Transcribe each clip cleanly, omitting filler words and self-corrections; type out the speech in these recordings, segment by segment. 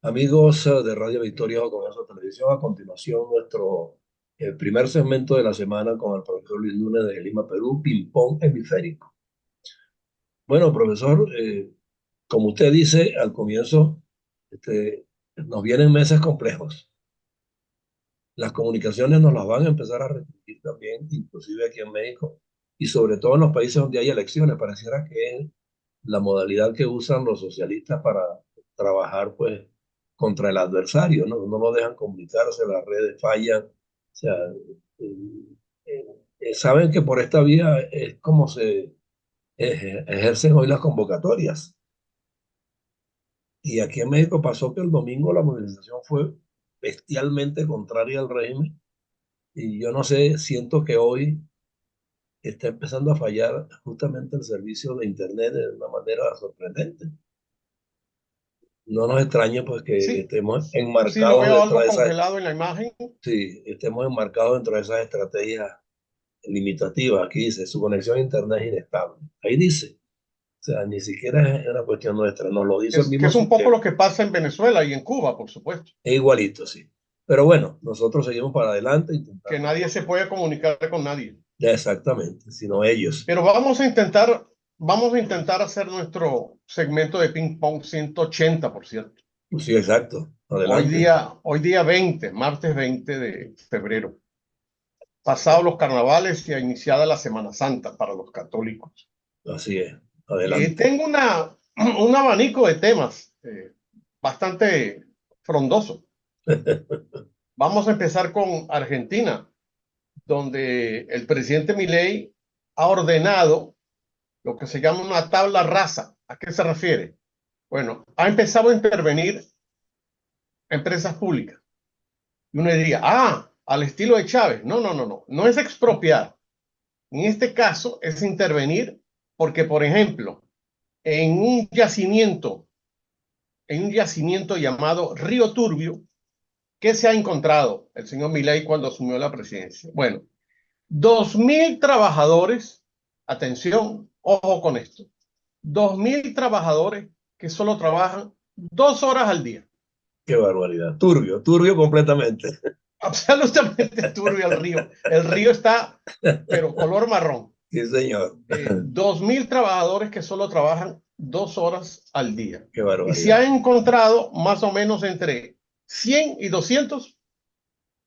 Amigos de Radio Victoria o Comercio Televisión, a continuación nuestro primer segmento de la semana con el profesor Luis Núñez de Lima, Perú, ping-pong hemisférico. Bueno, profesor, como usted dice al comienzo, nos vienen meses complejos. Las comunicaciones nos las van a empezar a restringir también, inclusive aquí en México, y sobre todo en los países donde hay elecciones. Pareciera que es la modalidad que usan los socialistas para trabajar pues contra el adversario, ¿no? No lo dejan comunicarse, las redes fallan, o sea, eh, saben que por esta vía es como se ejercen hoy las convocatorias. Y aquí en México pasó que el domingo la movilización fue bestialmente contraria al régimen, y yo no sé, siento que hoy está empezando a fallar justamente el servicio de Internet de una manera sorprendente. No nos extrañe pues que Sí, estemos sí lo enmarcados veo dentro algo de esas, congelado en la imagen, sí, estemos enmarcados dentro de esas estrategias limitativas. Aquí dice, su conexión a Internet es inestable. Ahí dice, o sea, ni siquiera es una cuestión nuestra, nos lo dice el que mismo es un poco sistema. lo que pasa en Venezuela y en Cuba, por supuesto, Es igualito, sí. Pero bueno, nosotros seguimos para adelante que intentando, nadie se puede comunicar con nadie. ya exactamente, sino ellos. Pero vamos a intentar hacer nuestro segmento de ping pong 180, por cierto. Pues sí, exacto, adelante. Hoy día 20, martes 20 de febrero, pasados los carnavales y iniciada la Semana Santa para los católicos. Así es, adelante. Tengo un abanico de temas bastante frondoso. Vamos a empezar con Argentina, donde el presidente Milei ha ordenado lo que se llama una tabla rasa. ¿A qué se refiere? Bueno, ha empezado a intervenir empresas públicas. Y uno diría, al estilo de Chávez. No, no, no, no. No es expropiar. En este caso es intervenir porque, por ejemplo, en un yacimiento, en un yacimiento llamado Río Turbio, ¿qué se ha encontrado el señor Milei cuando asumió la presidencia? Bueno, 2.000 trabajadores, atención, ojo con esto, 2.000 trabajadores que solo trabajan 2 horas al día. Qué barbaridad. Turbio, turbio completamente. Absolutamente turbio el río. El río está, pero color marrón. Sí, señor. 2.000 trabajadores que solo trabajan 2 horas al día. Qué Y se barbaridad. han encontrado más o menos entre 100 y 200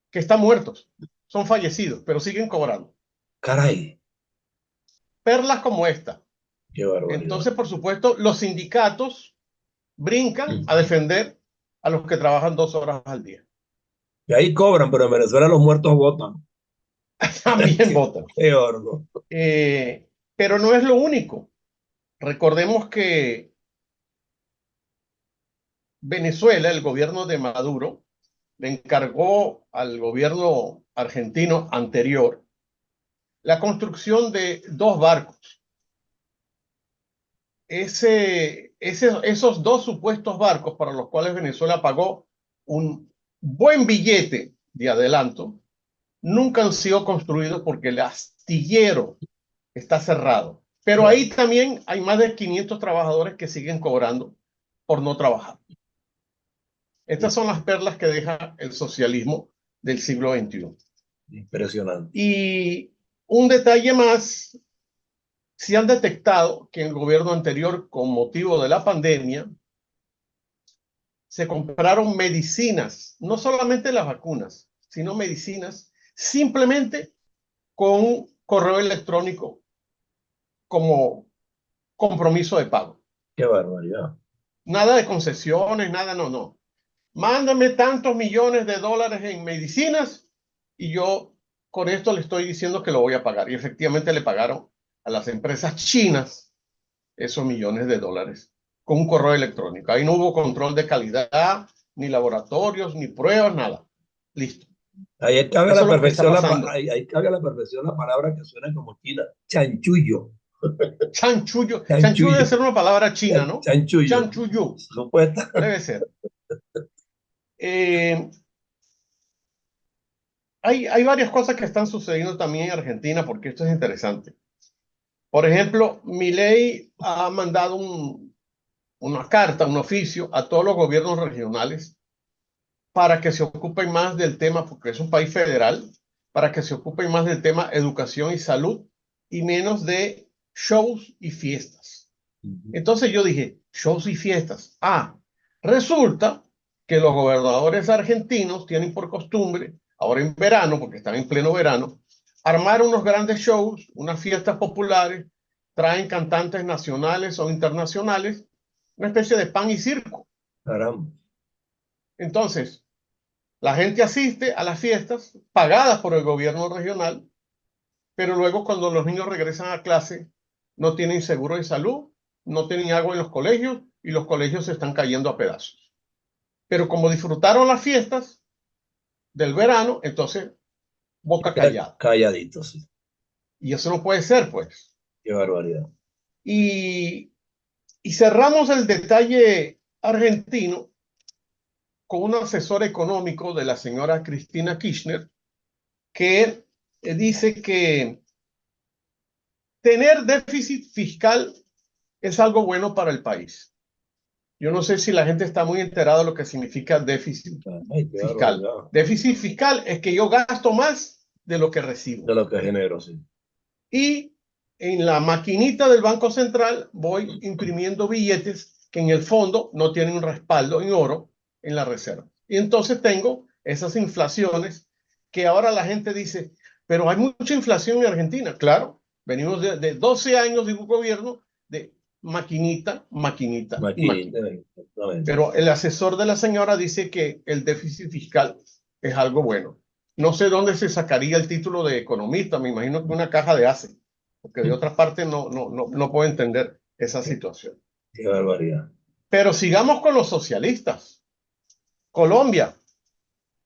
que están muertos. Son fallecidos, pero siguen cobrando. Caray, Perlas como esta. qué barbaridad. Entonces, por supuesto, los sindicatos brincan a defender a los que trabajan 2 horas al día. Y ahí cobran, pero en Venezuela los muertos votan. También Qué, votan. qué horno. Pero no es lo único. Recordemos que Venezuela, el gobierno de Maduro, le encargó al gobierno argentino anterior la construcción de 2 barcos. Esos 2 supuestos barcos para los cuales Venezuela pagó un buen billete de adelanto, nunca han sido construidos porque el astillero está cerrado. Pero ahí Bueno, también hay más de 500 trabajadores que siguen cobrando por no trabajar. Estas son las perlas que deja el socialismo del siglo XXI. impresionante. Y un detalle más, si han detectado que en el gobierno anterior, con motivo de la pandemia, se compraron medicinas, no solamente las vacunas, sino medicinas, simplemente con un correo electrónico como compromiso de pago. Qué barbaridad. Nada de concesiones, nada, no, no. Mándame tantos millones de dólares en medicinas y yo con esto le estoy diciendo que lo voy a pagar. Y efectivamente le pagaron a las empresas chinas esos millones de dólares con un correo electrónico. Ahí no hubo control de calidad, ni laboratorios, ni pruebas, nada. Listo. Ahí cabe a Eso la es lo que está perfección pasando. ahí cabe a la perfección la palabra que suena como china. Chanchullo. Chanchullo. Chanchullo debe Chanchullo. ser una palabra china, ¿no? Chanchullo. Chanchullo. Supuesta. Debe ser. Eh, hay varias cosas que están sucediendo también en Argentina porque esto es interesante. Por ejemplo, Milei ha mandado una carta, un oficio a todos los gobiernos regionales para que se ocupen más del tema, porque es un país federal, para que se ocupen más del tema educación y salud y menos de shows y fiestas. Entonces yo dije, shows y fiestas. Resulta que los gobernadores argentinos tienen por costumbre, ahora en verano, porque están en pleno verano, armar unos grandes shows, unas fiestas populares, traen cantantes nacionales o internacionales, una especie de pan y circo. Caramba. Entonces, la gente asiste a las fiestas pagadas por el gobierno regional, pero luego cuando los niños regresan a clase, no tienen seguro de salud, no tienen agua en los colegios y los colegios se están cayendo a pedazos. Pero como disfrutaron las fiestas del verano, entonces boca callada. Calladito, sí. Y eso no puede ser, pues. Qué barbaridad. Y, y cerramos el detalle argentino con un asesor económico de la señora Cristina Kirchner, que dice que tener déficit fiscal es algo bueno para el país. Yo no sé si la gente está muy enterada de lo que significa déficit Ay, qué fiscal. barbaridad. Déficit fiscal es que yo gasto más de lo que recibo. De lo que genero, sí. Y en la maquinita del Banco Central voy imprimiendo billetes que en el fondo no tienen un respaldo en oro en la reserva. Y entonces tengo esas inflaciones que ahora la gente dice, pero hay mucha inflación en Argentina. Claro, venimos de 12 años de un gobierno de maquinita, maquinita y Maquinita, maquinita. exactamente. Pero el asesor de la señora dice que el déficit fiscal es algo bueno. No sé dónde se sacaría el título de economista, me imagino que una caja de ACE, porque de otra parte no puedo entender esa situación. Qué barbaridad. Pero sigamos con los socialistas. Colombia.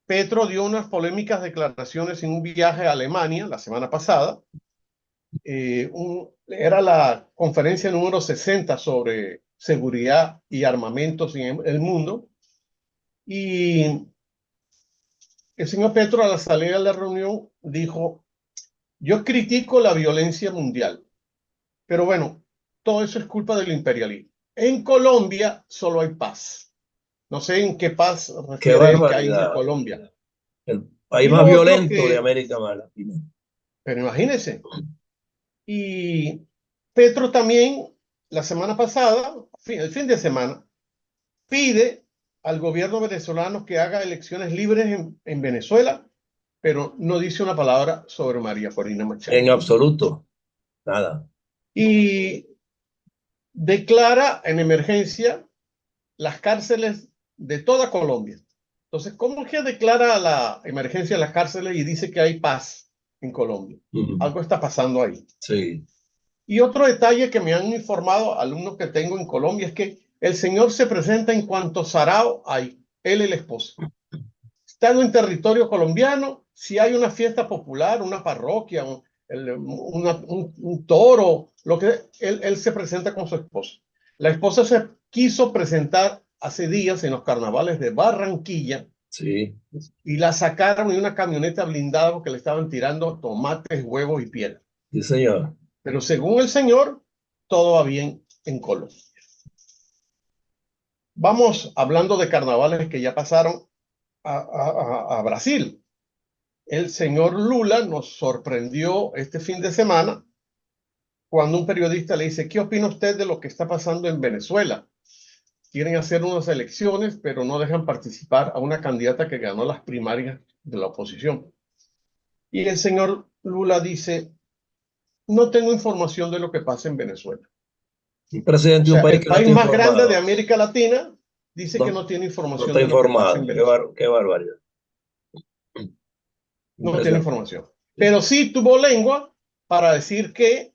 Petro dio unas polémicas declaraciones en un viaje a Alemania la semana pasada. Era la conferencia número 60 sobre seguridad y armamentos en el mundo. Y el señor Petro, a la salida de la reunión, dijo, yo critico la violencia mundial, pero bueno, todo eso es culpa del imperialismo. En Colombia solo hay paz. No sé en qué paz Qué refiere él que hay en barbaridad. Colombia. El país Y más lo otro violento de que, América Latina. pero imagínense, y Petro también la semana pasada, el fin de semana, pide al gobierno venezolano que haga elecciones libres en Venezuela, pero no dice una palabra sobre María Corina Machado. En absoluto, nada. Y declara en emergencia las cárceles de toda Colombia. Entonces, ¿cómo es que declara la emergencia en las cárceles y dice que hay paz en Colombia? Algo está pasando ahí. Sí, Y otro detalle que me han informado alumnos que tengo en Colombia es que el señor se presenta en cuanto sarao hay, él y la esposa. Estando en territorio colombiano, si hay una fiesta popular, una parroquia, un toro, lo que él se presenta con su esposa. La esposa se quiso presentar hace días en los carnavales de Barranquilla sí, y la sacaron en una camioneta blindada porque le estaban tirando tomates, huevos y piedra. sí, señor. Pero según el señor, todo va bien en Colombia. Vamos hablando de carnavales que ya pasaron a Brasil. El señor Lula nos sorprendió este fin de semana cuando un periodista le dice, ¿qué opina usted de lo que está pasando en Venezuela? Quieren hacer unas elecciones, pero no dejan participar a una candidata que ganó las primarias de la oposición. Y el señor Lula dice, no tengo información de lo que pasa en Venezuela. Un O presidente de un sea, país el que no país está más grande de informado. América Latina dice que No, no tiene no información está de lo que pasa en informado. Venezuela. Qué barbaridad. No tiene Impresionante. información. Pero sí tuvo lengua para decir que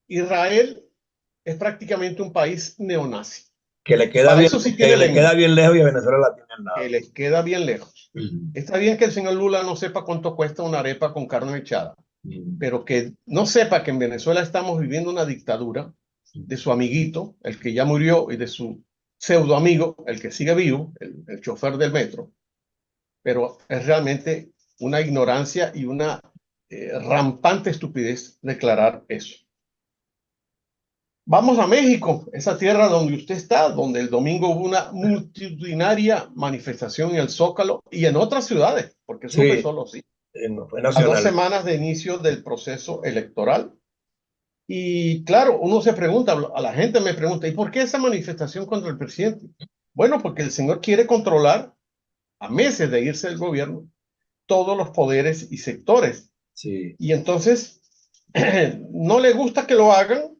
Israel es prácticamente un país neonazi. Para eso sí Que tiene le queda lengua, bien lejos y a Venezuela la tiene al que lado. les queda bien lejos. Está bien que el señor Lula no sepa cuánto cuesta una arepa con carne echada, pero que no sepa que en Venezuela estamos viviendo una dictadura de su amiguito, el que ya murió, y de su pseudo amigo, el que sigue vivo, el chofer del metro, pero es realmente una ignorancia y una rampante estupidez declarar eso. Vamos a México, esa tierra donde usted está, donde el domingo hubo una multitudinaria manifestación en el Zócalo y en otras ciudades, porque eso no fue Sí, solo así, fue a 2 nacional. semanas de inicio del proceso electoral. Y claro, uno se pregunta, a la gente me pregunta, ¿y por qué esa manifestación contra el presidente? Bueno, porque el señor quiere controlar, a meses de irse del gobierno, todos los poderes y sectores. Sí, Y entonces, no le gusta que lo hagan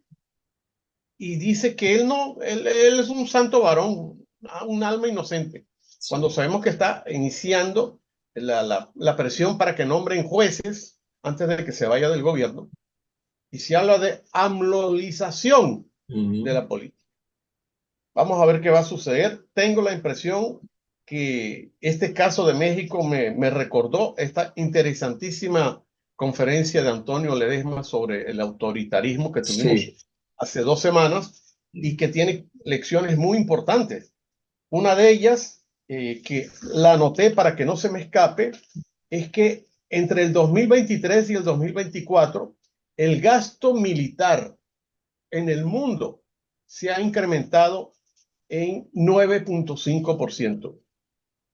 y dice que él no, él es un santo varón, un alma inocente, cuando sí. sabemos que está iniciando la presión para que nombren jueces antes de que se vaya del gobierno. Y se habla de amlolización de Ujú. la política. Vamos a ver qué va a suceder. Tengo la impresión que este caso de México me recordó esta interesantísima conferencia de Antonio Ledesma sobre el autoritarismo que tuvimos Sí, hace 2 semanas y que tiene lecciones muy importantes. Una de ellas, que la anoté para que no se me escape, es que entre el 2023 y el 2024, el gasto militar en el mundo se ha incrementado en 9,5%.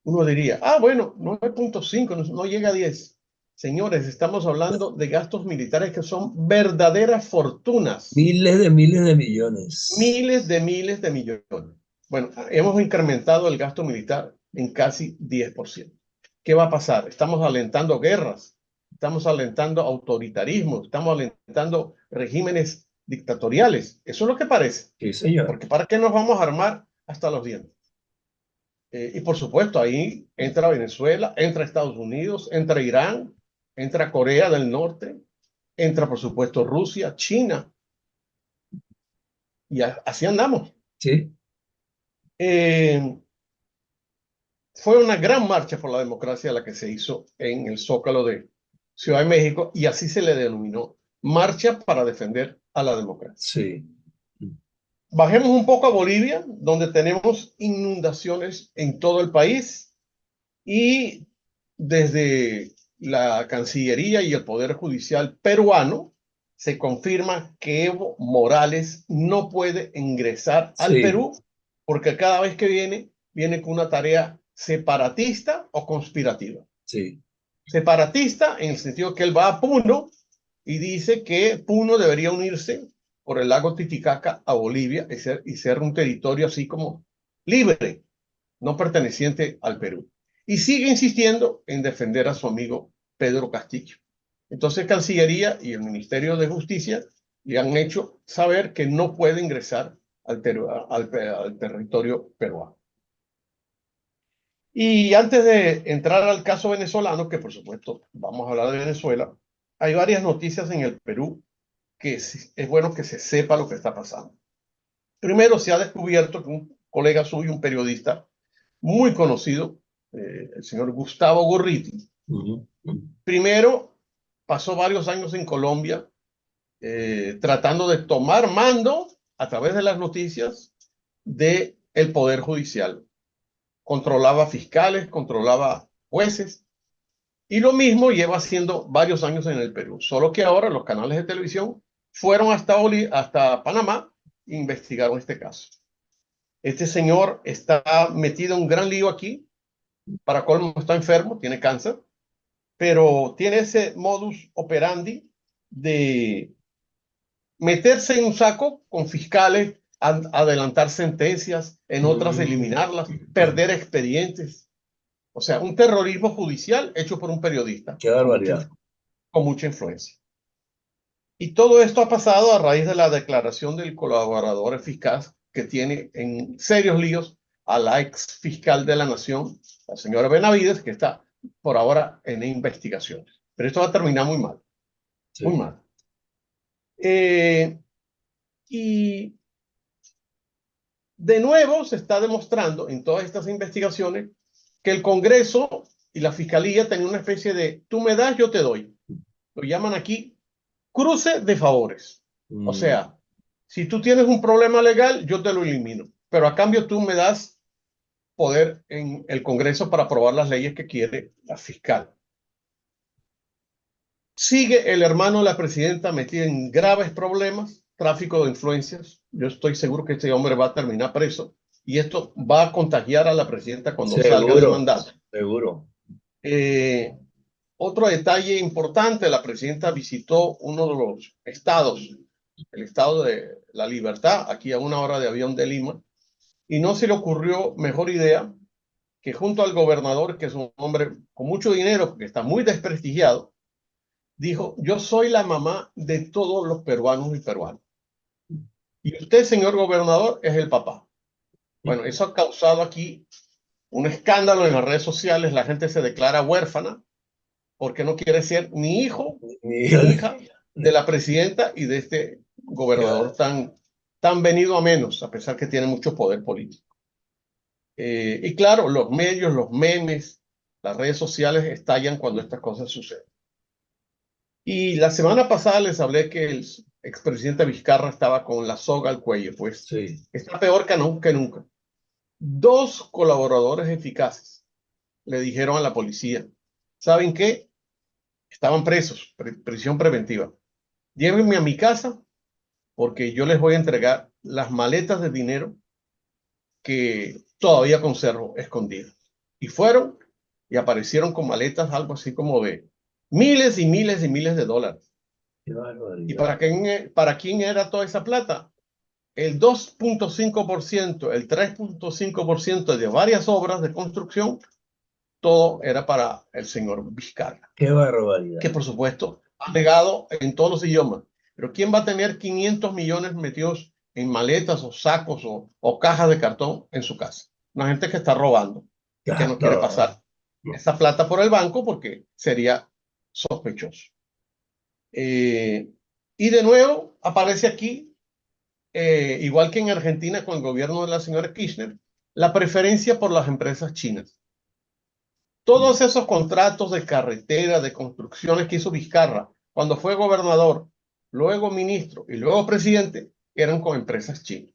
Uno diría, bueno, 9,5 no llega a 10. Señores, estamos hablando de gastos militares que son verdaderas fortunas, miles de millones. miles de millones. Bueno, hemos incrementado el gasto militar en casi 10%. ¿Qué va a pasar? Estamos alentando guerras, estamos alentando autoritarismo, estamos alentando regímenes dictatoriales. Eso es lo que parece. Sí, señor. Porque ¿para qué nos vamos a armar hasta los dientes? Y por supuesto, ahí entra Venezuela, entra Estados Unidos, entra Irán, entra Corea del Norte, entra por supuesto Rusia, China, y así andamos. Sí, Eh, Fue una gran marcha por la democracia la que se hizo en el Zócalo de Ciudad de México y así se le denominó Marcha para defender a la democracia. sí. Bajemos un poco a Bolivia, donde tenemos inundaciones en todo el país y desde la Cancillería y el Poder Judicial peruano se confirma que Evo Morales no puede ingresar al Sí, Perú porque cada vez que viene con una tarea separatista o conspirativa. sí, Separatista en el sentido que él va a Puno y dice que Puno debería unirse por el lago Titicaca a Bolivia y ser un territorio así como libre, no perteneciente al Perú. Y sigue insistiendo en defender a su amigo Pedro Castillo. Entonces Cancillería y el Ministerio de Justicia le han hecho saber que no puede ingresar al territorio peruano. Y antes de entrar al caso venezolano, que por supuesto vamos a hablar de Venezuela, hay varias noticias en el Perú que es bueno que se sepa lo que está pasando. Primero, se ha descubierto que un colega suyo, un periodista muy conocido, el señor Gustavo Gorriti, ujú, ujú. primero pasó varios años en Colombia tratando de tomar mando a través de las noticias del Poder Judicial. Controlaba fiscales, controlaba jueces. Y lo mismo lleva haciendo varios años en el Perú, solo que ahora los canales de televisión fueron hasta Panamá e investigaron este caso. Este señor está metido en un gran lío aquí, para colmo está enfermo, tiene cáncer, pero tiene ese modus operandi de meterse en un saco con fiscales, adelantar sentencias, en otras eliminarlas, perder expedientes. O sea, un terrorismo judicial hecho por un periodista Qué con mucha, barbaridad. con mucha influencia. Y todo esto ha pasado a raíz de la declaración del colaborador eficaz que tiene en serios líos a la ex fiscal de la Nación, la señora Benavides, que está por ahora en investigaciones. Pero esto va a terminar muy mal, muy Sí, mal. Y de nuevo se está demostrando en todas estas investigaciones que el Congreso y la Fiscalía tenían una especie de tú me das, yo te doy. Lo llaman aquí cruce de favores. O mm, sea, si tú tienes un problema legal, yo te lo elimino, pero a cambio tú me das poder en el Congreso para aprobar las leyes que quiere la fiscal. Sigue el hermano de la presidenta metido en graves problemas tráfico de influencias. Yo estoy seguro que este hombre va a terminar preso y esto va a contagiar a la presidenta cuando salga del Seguro, mandato. seguro. Eh, Otro detalle importante, la presidenta visitó uno de los estados, el estado de La Libertad, aquí a 1 hora de avión de Lima, y no se le ocurrió mejor idea que junto al gobernador, que es un hombre con mucho dinero, porque está muy desprestigiado, dijo, yo soy la mamá de todos los peruanos y peruanas. Y usted, señor gobernador, es el papá. Bueno, eso ha causado aquí un escándalo en las redes sociales, la gente se declara huérfana porque no quiere ser ni hijo ni hija de la presidenta y de este gobernador tan venido a menos, a pesar que tiene mucho poder político. Y claro, los medios, los memes, las redes sociales estallan cuando estas cosas suceden. Y la semana pasada les hablé que el expresidente Vizcarra estaba con la soga al cuello, pues Sí. está peor que nunca. Dos colaboradores eficaces le dijeron a la policía, ¿saben qué? Estaban presos, prisión preventiva. Llévenme a mi casa porque yo les voy a entregar las maletas de dinero que todavía conservo escondidas. Y fueron y aparecieron con maletas, algo así como de miles y miles y miles de dólares. Qué ¿Y barbaridad. para quién era toda esa plata? El 2.5%, el 3.5% de varias obras de construcción, todo era para el señor Vizcarra, Qué barbaridad. que por supuesto ha pegado en todos los idiomas. Pero ¿quién va a tener 500 millones metidos en maletas o sacos o cajas de cartón en su casa? Una gente que está robando y que no quiere No, pasar esa plata por el banco porque sería sospechoso. Y de nuevo aparece aquí, igual que en Argentina con el gobierno de la señora Kirchner, la preferencia por las empresas chinas. Todos esos contratos de carretera, de construcciones que hizo Vizcarra cuando fue gobernador, luego ministro y luego presidente, eran con empresas chinas.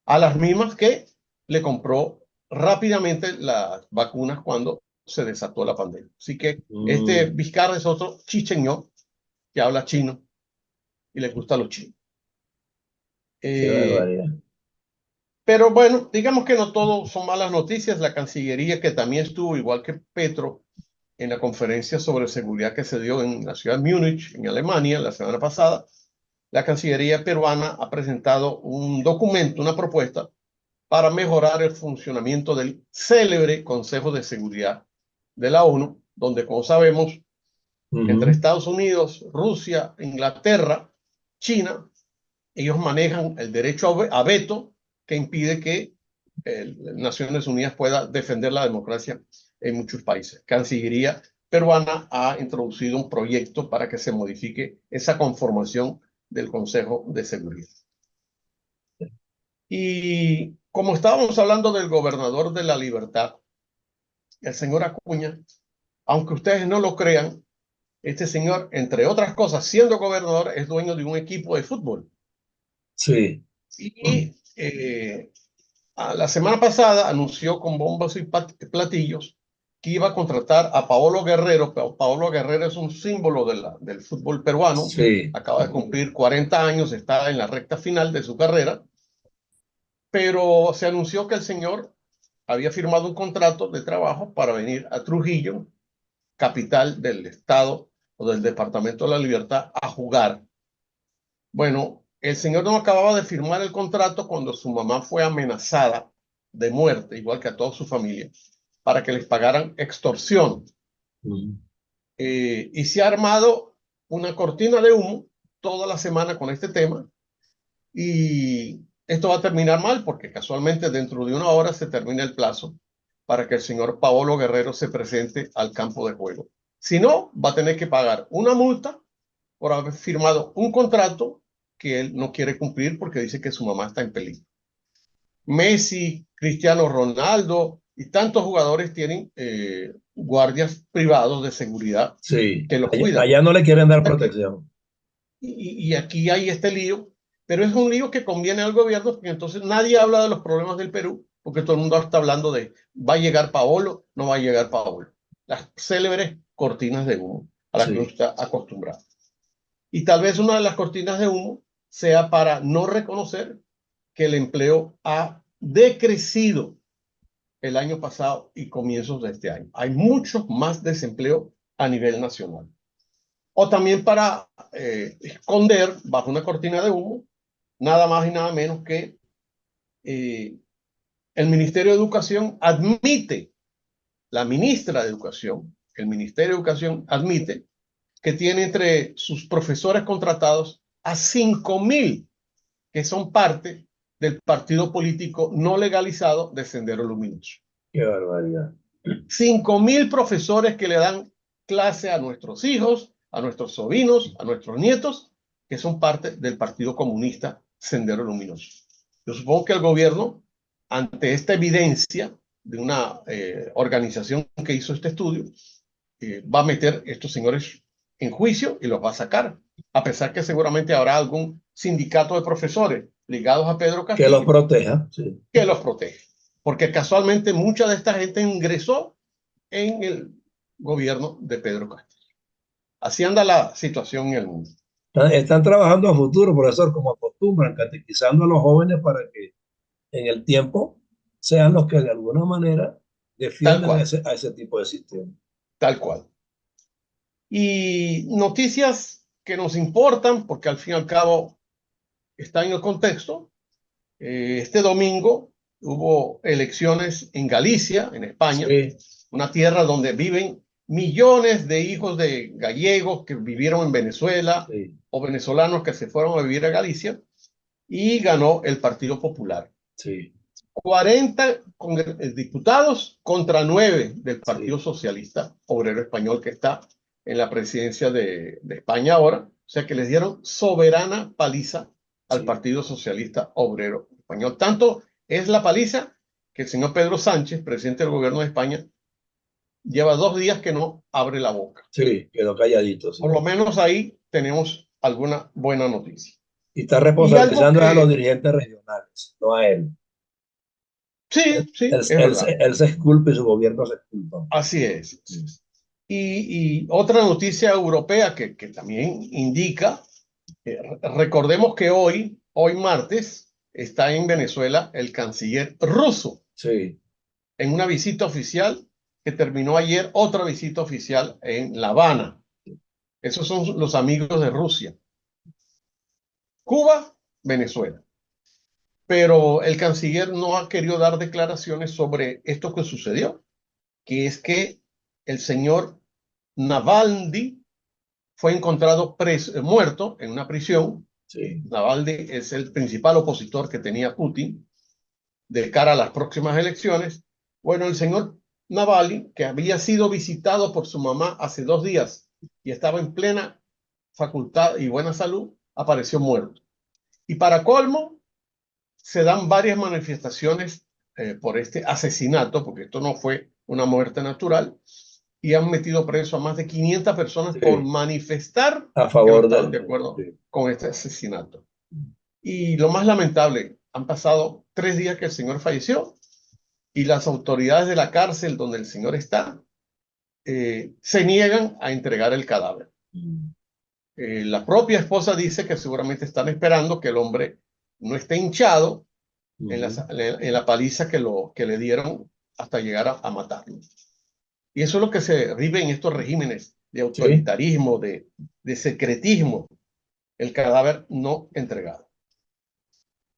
A las mismas que le compró rápidamente las vacunas cuando se desató la pandemia. Así que este mm, Vizcarra es otro chicheño que habla chino y le gusta los chinos. qué Eh, barbaridad. pero bueno, digamos que no todo son malas noticias. La Cancillería, que también estuvo, igual que Petro, en la conferencia sobre seguridad que se dio en la ciudad de Múnich, en Alemania, la semana pasada, la Cancillería peruana ha presentado un documento, una propuesta para mejorar el funcionamiento del célebre Consejo de Seguridad de la ONU, donde, como sabemos, entre Ujú. Estados Unidos, Rusia, Inglaterra, China, ellos manejan el derecho a veto que impide que Naciones Unidas pueda defender la democracia en muchos países. Cancillería peruana ha introducido un proyecto para que se modifique esa conformación del Consejo de Seguridad. Y como estábamos hablando del gobernador de La Libertad, el señor Acuña, aunque ustedes no lo crean, este señor, entre otras cosas, siendo gobernador, es dueño de un equipo de fútbol. Sí. Y la semana pasada anunció con bombos y platillos que iba a contratar a Paolo Guerrero. Paolo Guerrero es un símbolo del fútbol peruano. Sí. Acaba de cumplir 40 años, está en la recta final de su carrera, pero se anunció que el señor había firmado un contrato de trabajo para venir a Trujillo, capital del estado o del departamento de la Libertad, a jugar. Bueno, el señor no acababa de firmar el contrato cuando su mamá fue amenazada de muerte, igual que a toda su familia, para que les pagaran extorsión. Mm. Y se ha armado una cortina de humo toda la semana con este tema y esto va a terminar mal porque casualmente dentro de 1 hora se termina el plazo para que el señor Paolo Guerrero se presente al campo de juego. Si no, va a tener que pagar una multa por haber firmado un contrato que él no quiere cumplir porque dice que su mamá está en peligro. Messi, Cristiano Ronaldo y tantos jugadores tienen guardias privados de seguridad Sí. que los cuidan. Allá no le quieren dar protección. Y aquí hay este lío, pero es un lío que conviene al gobierno porque entonces nadie habla de los problemas del Perú porque todo el mundo está hablando de va a llegar Paolo, no va a llegar Paolo. Las célebres cortinas de humo a las que uno Sí. está acostumbrado. Y tal vez una de las cortinas de humo sea para no reconocer que el empleo ha decrecido el año pasado y comienzos de este año. Hay mucho más desempleo a nivel nacional. O también para esconder bajo una cortina de humo, nada más y nada menos que el Ministerio de Educación admite, la ministra de Educación, el Ministerio de Educación admite que tiene entre sus profesores contratados a 5.000 que son parte del partido político no legalizado de Sendero Luminoso. Qué barbaridad. 5.000 profesores que le dan clase a nuestros hijos, a nuestros sobrinos, a nuestros nietos, que son parte del Partido Comunista Sendero Luminoso. Yo supongo que el gobierno, ante esta evidencia de una organización que hizo este estudio, va a meter a estos señores en juicio y los va a sacar, a pesar que seguramente habrá algún sindicato de profesores ligados a Pedro Que los Castillo proteja, sí. que los protege. Porque casualmente mucha de esta gente ingresó en el gobierno de Pedro Castillo. Así anda la situación en el mundo. Están trabajando a futuro, profesor, como acostumbran, catequizando a los jóvenes para que en el tiempo sean los que de alguna manera Tal defiendan cual, a ese tipo de sistema. tal cual. Y noticias que nos importan, porque al fin y al cabo está en el contexto. Este domingo hubo elecciones en Galicia, en España, Sí, una tierra donde viven millones de hijos de gallegos que vivieron en Venezuela sí, o venezolanos que se fueron a vivir a Galicia, y ganó el Partido Popular. sí, 40 diputados contra 9 del Partido sí, Socialista Obrero Español, que está en la presidencia de España ahora. O sea que les dieron soberana paliza al sí. Partido Socialista Obrero Español. Tanto es la paliza que el señor Pedro Sánchez, presidente del gobierno de España, lleva 2 días que no abre la boca. Sí, quedó calladito, Por sí. lo menos ahí tenemos alguna buena noticia. Y está Y algo responsabilizando a los que, dirigentes regionales, no a él. sí, sí, es verdad. Él se exculpa y su gobierno se exculpa. Así es. Mm. Y otra noticia europea que también indica, recordemos que hoy martes, está en Venezuela el canciller ruso Sí, en una visita oficial que terminó ayer, otra visita oficial en La Habana. Esos son los amigos de Rusia. Cuba, Venezuela. Pero el canciller no ha querido dar declaraciones sobre esto que sucedió, que es que el señor Navalny fue encontrado muerto en una prisión. sí, Navalny es el principal opositor que tenía Putin de cara a las próximas elecciones. Bueno, el señor Navalny, que había sido visitado por su mamá hace 2 días y estaba en plena facultad y buena salud, apareció muerto. Y para colmo, se dan varias manifestaciones por este asesinato, porque esto no fue una muerte natural, y han metido preso a más de 500 personas por sí, manifestar a que no favor estaban de del... acuerdo Sí, con este asesinato. Y lo más lamentable, han pasado 3 días que el señor falleció y las autoridades de la cárcel donde el señor está se niegan a entregar el cadáver. La propia esposa dice que seguramente están esperando que el hombre no esté hinchado en la paliza que le dieron hasta llegar a matarlo. Y eso es lo que se vive en estos regímenes de sí, autoritarismo, de secretismo, el cadáver no entregado.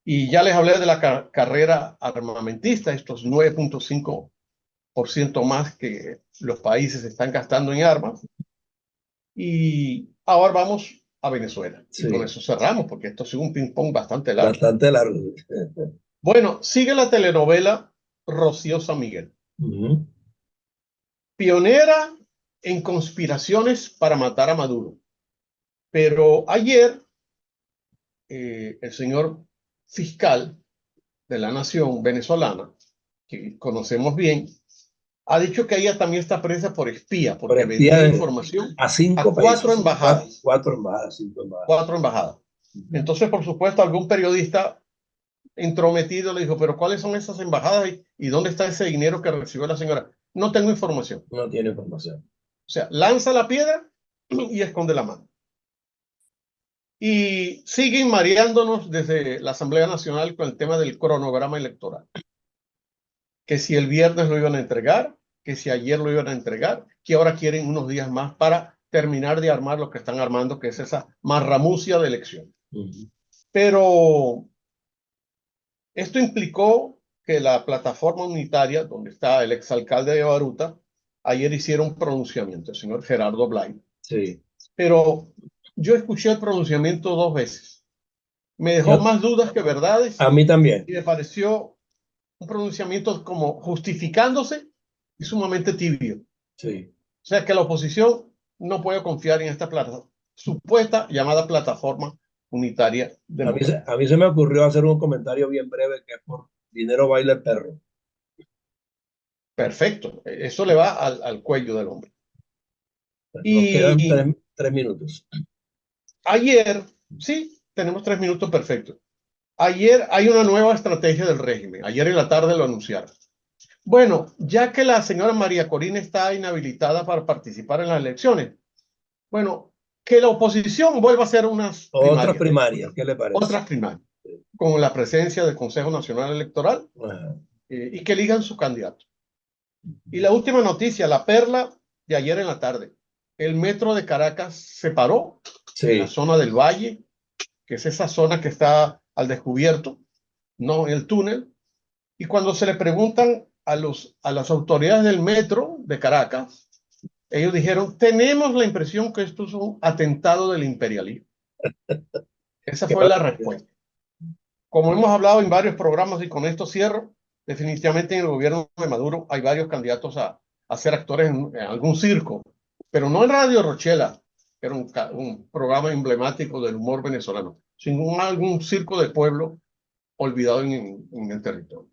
Y ya les hablé de la carrera armamentista, estos 9.5% más que los países están gastando en armas. Y ahora vamos a Venezuela. Y con sí, eso cerramos, porque esto ha sido un ping-pong bastante largo. bastante largo. Bueno, sigue la telenovela Rocío San Miguel. Ujú. Pionera en conspiraciones para matar a Maduro. Pero ayer el señor fiscal de la nación venezolana, que conocemos bien, ha dicho que ella también está presa por espía, Por porque espía vendía información a a cinco cuatro países, embajadas. cuatro embajadas, cinco embajadas. 4 embajadas. Ujú. Entonces, por supuesto, algún periodista entrometido le dijo, pero ¿cuáles son esas embajadas y dónde está ese dinero que recibió la señora? No tengo información. No tiene información. O sea, lanza la piedra y esconde la mano. Y siguen mareándonos desde la Asamblea Nacional con el tema del cronograma electoral. Que si el viernes lo iban a entregar, que si ayer lo iban a entregar, que ahora quieren unos días más para terminar de armar lo que están armando, que es esa marramucia de elección. Pero esto implicó que la plataforma unitaria, donde está el exalcalde de Baruta, ayer hicieron un pronunciamiento, el señor Gerardo Blay. Sí. Pero yo escuché el pronunciamiento 2 veces. Me dejó más dudas que verdades A mí también. y me pareció un pronunciamiento como justificándose y sumamente tibio. Sí. O sea que la oposición no puede confiar en esta supuesta llamada plataforma unitaria democrática. A mí se me ocurrió hacer un comentario bien breve que es por dinero baila el perro. Perfecto, eso le va al cuello del hombre. Nos quedan Y 3 minutos. ayer, sí, tenemos 3 minutos perfectos. Ayer hay una nueva estrategia del régimen. Ayer en la tarde lo anunciaron. Bueno, ya que la señora María Corina está inhabilitada para participar en las elecciones, bueno, que la oposición vuelva a hacer unas Otras primarias, primarias, ¿qué le parece? otras primarias, con la presencia del Consejo Nacional Electoral Ajá. y que elijan su candidato. Y la última noticia, la perla de ayer en la tarde. El metro de Caracas se paró en la Sí. zona del Valle, que es esa zona que está al descubierto, no en el túnel. Y cuando se le preguntan a las autoridades del metro de Caracas, ellos dijeron, tenemos la impresión que esto es un atentado del imperialismo. Esa Qué fue la barbaridad. respuesta. Como hemos hablado en varios programas y con esto cierro, definitivamente en el gobierno de Maduro hay varios candidatos a ser actores en algún circo, pero no en Radio Rochela, que era un programa emblemático del humor venezolano, sino en algún circo de pueblo olvidado en el territorio.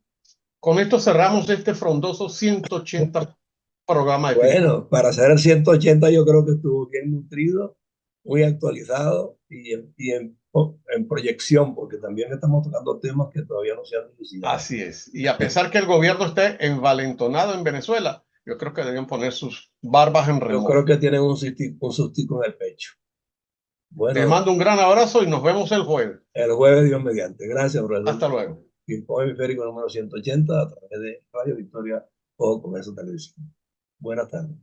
Con esto cerramos este frondoso 180 programa de Ping Pong. Bueno, para hacer el 180 yo creo que estuvo bien nutrido, muy actualizado en proyección, porque también estamos tocando temas que todavía no se han dilucidado. Así es. Y a pesar que el gobierno esté envalentonado en Venezuela, yo creo que deben poner sus barbas en Yo creo remojo. que tienen un sustico en el pecho. Les Bueno, mando un gran abrazo y nos vemos el jueves. el jueves, Dios mediante. Gracias, profesor. Hasta luego. Tiempo hemisférico número 180 a través de Radio Victoria o Comercio Televisión. Buenas tardes.